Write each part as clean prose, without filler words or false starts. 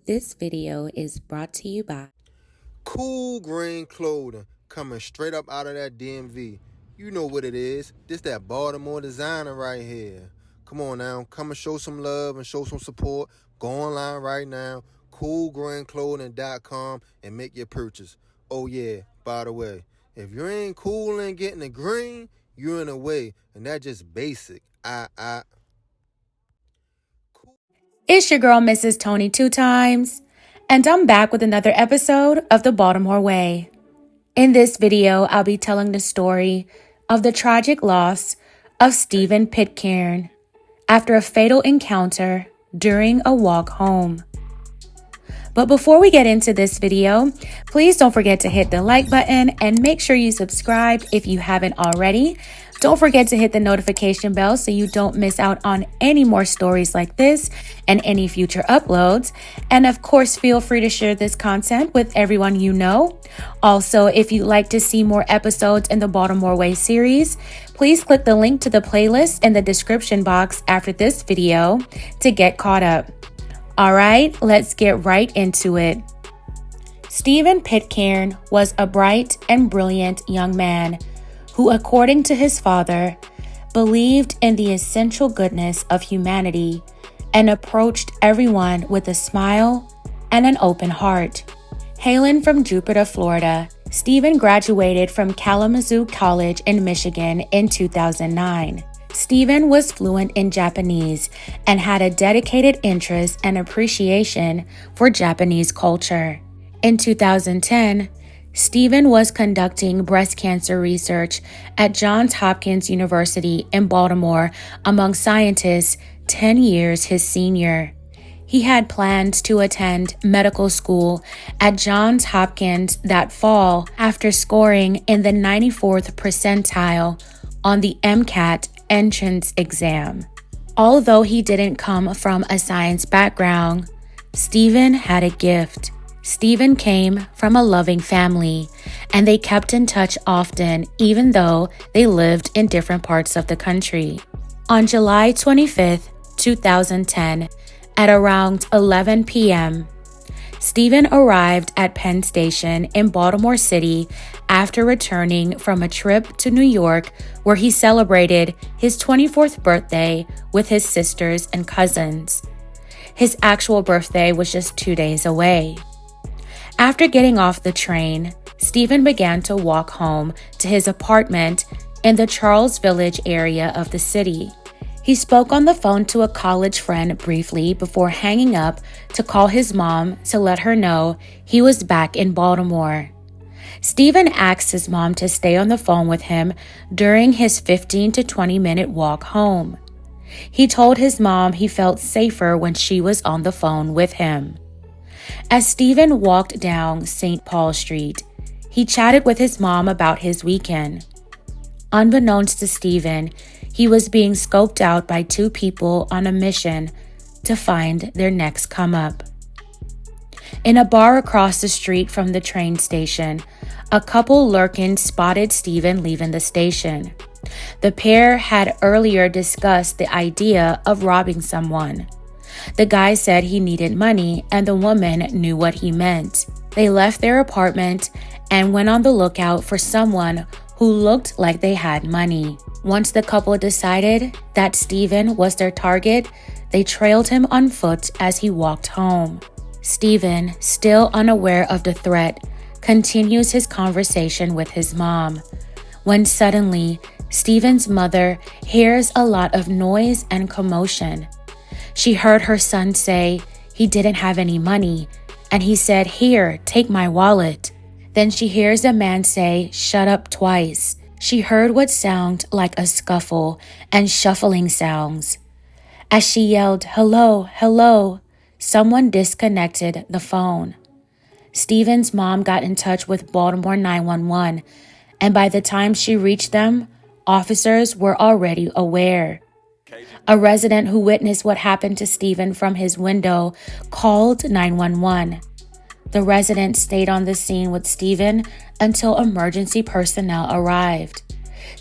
This video is brought to you by Cool green clothing coming straight up out of that DMV. You know what it is. This that Baltimore designer right here. Come on now, come and show some love and show some support. Go online right now, coolgreenclothing.com, and make your purchase. Oh yeah, by the way, if you ain't cool and getting the green, you're in the way, and that's just basic. It's your girl, Mrs. Tony 2 times, and I'm back with another episode of the Baltimore Way. In this video, I'll be telling the story of the tragic loss of Stephen Pitcairn after a fatal encounter during a walk home. But before we get into this video, please don't forget to hit the like button and make sure you subscribe if you haven't already. Don't forget to hit the notification bell so you don't miss out on any more stories like this and any future uploads. And of course, feel free to share this content with everyone you know. Also, if you'd like to see more episodes in the Baltimore Way series, please click the link to the playlist in the description box after this video to get caught up. All right, let's get right into it. Stephen Pitcairn was a bright and brilliant young man who, according to his father, believed in the essential goodness of humanity and approached everyone with a smile and an open heart. Hailing from Jupiter, Florida, Stephen graduated from Kalamazoo College in Michigan in 2009. Stephen was fluent in Japanese and had a dedicated interest and appreciation for Japanese culture. In 2010, Stephen was conducting breast cancer research at Johns Hopkins University in Baltimore among scientists 10 years his senior. He had plans to attend medical school at Johns Hopkins that fall after scoring in the 94th percentile on the MCAT entrance exam. Although he didn't come from a science background, Stephen had a gift. Stephen came from a loving family, and they kept in touch often, even though they lived in different parts of the country. On July 25th, 2010, at around 11 p.m., Stephen arrived at Penn Station in Baltimore City after returning from a trip to New York where he celebrated his 24th birthday with his sisters and cousins. His actual birthday was just 2 days away. After getting off the train, Stephen began to walk home to his apartment in the Charles Village area of the city. He spoke on the phone to a college friend briefly before hanging up to call his mom to let her know he was back in Baltimore. Stephen asked his mom to stay on the phone with him during his 15 to 20-minute walk home. He told his mom he felt safer when she was on the phone with him. As Stephen walked down St. Paul Street, he chatted with his mom about his weekend. Unbeknownst to Stephen, he was being scoped out by two people on a mission to find their next come-up. In a bar across the street from the train station, a couple lurking spotted Stephen leaving the station. The pair had earlier discussed the idea of robbing someone. The guy said he needed money, and the woman knew what he meant. They left their apartment and went on the lookout for someone who looked like they had money. Once the couple decided that Stephen was their target, they trailed him on foot as he walked home. Stephen, still unaware of the threat, continues his conversation with his mom, when suddenly Stephen's mother hears a lot of noise and commotion. She heard her son say he didn't have any money, and he said, "Here, take my wallet." Then she hears a man say, "Shut up," twice. She heard what sounded like a scuffle and shuffling sounds. As she yelled, "Hello, hello," someone disconnected the phone. Stephen's mom got in touch with Baltimore 911, and by the time she reached them, officers were already aware. A resident who witnessed what happened to Stephen from his window called 911. The resident stayed on the scene with Stephen until emergency personnel arrived.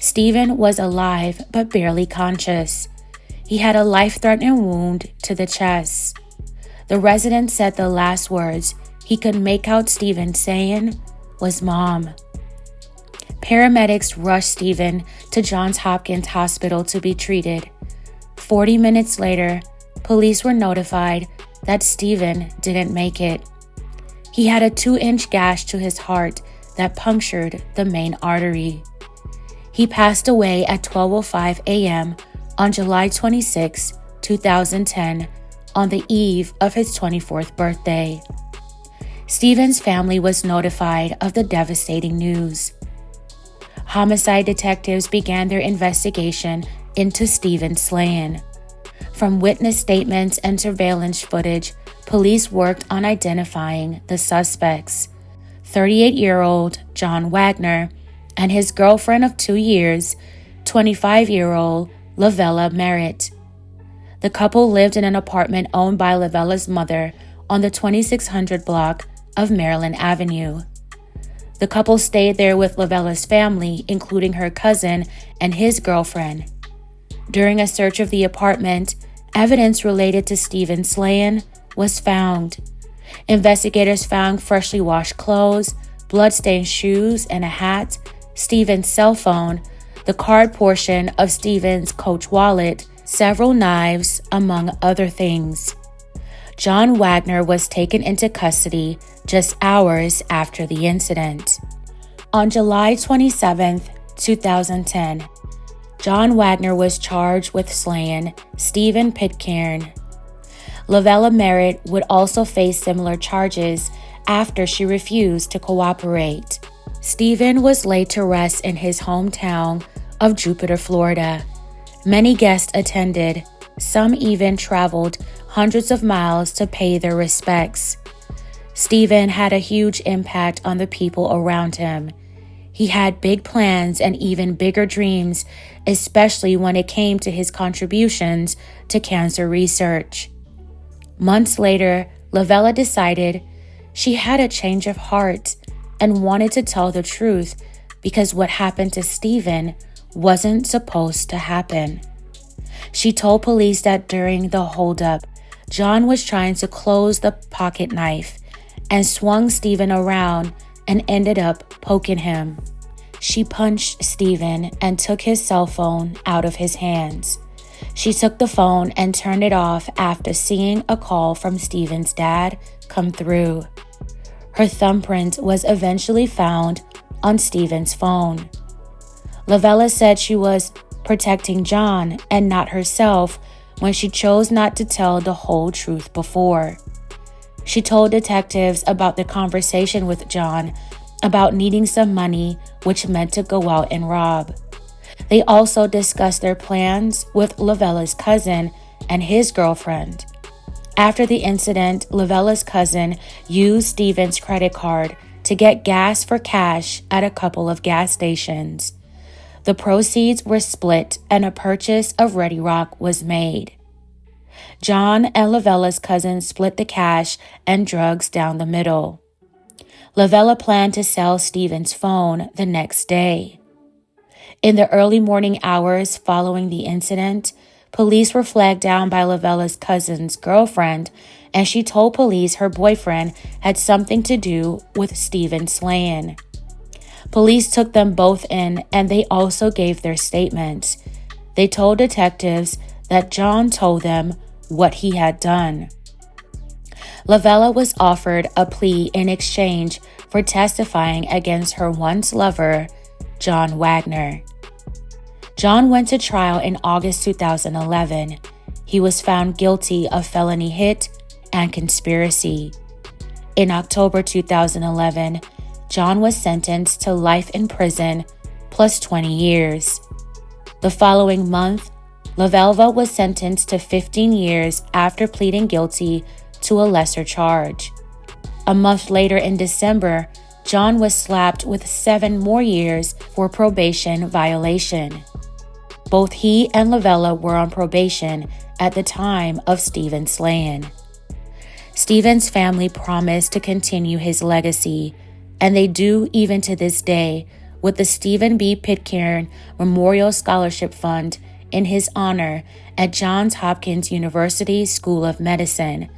Stephen was alive but barely conscious. He had a life-threatening wound to the chest. The resident said the last words he could make out Stephen saying was "Mom." Paramedics rushed Stephen to Johns Hopkins Hospital to be treated. 40 minutes later, police were notified that Stephen didn't make it. He had a 2-inch gash to his heart that punctured the main artery. He passed away at 12:05 a.m. on July 26, 2010, on the eve of his 24th birthday. Stephen's family was notified of the devastating news. Homicide detectives began their investigation into Stephen's slaying. From witness statements and surveillance footage, police worked on identifying the suspects: 38-year-old John Wagner and his girlfriend of 2 years, 25-year-old Lavelva Merritt. The couple lived in an apartment owned by Lavelva's mother on the 2600 block of Maryland Avenue. The couple stayed there with Lavelva's family, including her cousin and his girlfriend. During a search of the apartment, evidence related to Stephen's slaying was found. Investigators found freshly washed clothes, blood-stained shoes and a hat, Stephen's cell phone, the card portion of Stephen's coach wallet, several knives, among other things. John Wagner was taken into custody just hours after the incident. On July 27, 2010, John Wagner was charged with slaying Stephen Pitcairn. Lavelva Merritt would also face similar charges after she refused to cooperate. Stephen was laid to rest in his hometown of Jupiter, Florida. Many guests attended. Some even traveled hundreds of miles to pay their respects. Stephen had a huge impact on the people around him. He had big plans and even bigger dreams, especially when it came to his contributions to cancer research. Months later, Lavelva decided she had a change of heart and wanted to tell the truth because what happened to Stephen wasn't supposed to happen. She told police that during the holdup, John was trying to close the pocket knife and swung Stephen around and ended up poking him. She punched Stephen and took his cell phone out of his hands. She took the phone and turned it off after seeing a call from Stephen's dad come through. Her thumbprint was eventually found on Stephen's phone. Lavelva said she was protecting John and not herself when she chose not to tell the whole truth before. She told detectives about the conversation with John about needing some money, which meant to go out and rob. They also discussed their plans with Lavelva's cousin and his girlfriend. After the incident, Lavelva's cousin used Stephen's credit card to get gas for cash at a couple of gas stations. The proceeds were split and a purchase of Ready Rock was made. John and Lavelva's cousin split the cash and drugs down the middle. Lavelva planned to sell Stephen's phone the next day. In the early morning hours following the incident, police were flagged down by Lavelva's cousin's girlfriend, and she told police her boyfriend had something to do with Stephen's slaying. Police took them both in, and they also gave their statements. They told detectives that John told them what he had done. Lavelva was offered a plea in exchange for testifying against her once lover, John Wagner. John went to trial in August 2011. He was found guilty of felony hit and conspiracy. In October 2011, John was sentenced to life in prison plus 20 years. The following month, Lavelva was sentenced to 15 years after pleading guilty to a lesser charge. A month later in December, John was slapped with 7 more years for probation violation. Both he and Lavelva were on probation at the time of Stephen's slaying. Stephen's family promised to continue his legacy, and they do even to this day, with the Stephen B. Pitcairn Memorial Scholarship Fund in his honor at Johns Hopkins University School of Medicine,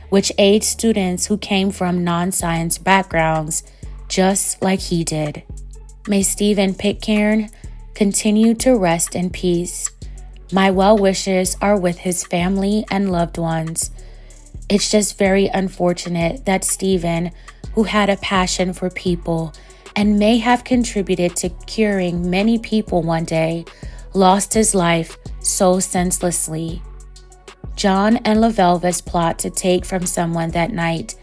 which aids students who came from non-science backgrounds just like he did. May Stephen Pitcairn continue to rest in peace. My well wishes are with his family and loved ones. It's just very unfortunate that Stephen, who had a passion for people and may have contributed to curing many people one day, lost his life so senselessly. John and Lavelva's plot to take from someone that night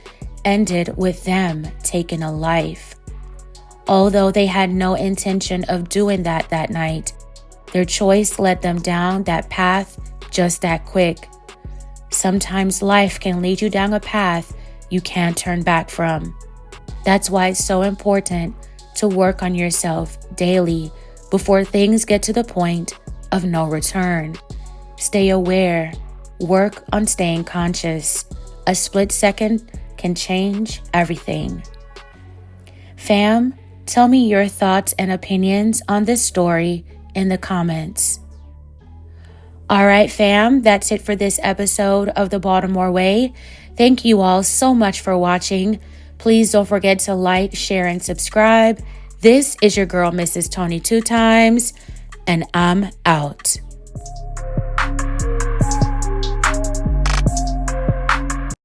ended with them taking a life. Although they had no intention of doing that night, their choice led them down that path just that quick. Sometimes life can lead you down a path you can't turn back from. That's why it's so important to work on yourself daily before things get to the point of no return. Stay aware. Work on staying conscious. A split second can change everything. Fam, tell me your thoughts and opinions on this story in the comments. All right, fam, that's it for this episode of the Baltimore Way. Thank you all so much for watching. Please don't forget to like, share, and subscribe. This is your girl, Mrs. Tony 2 Times, and I'm out.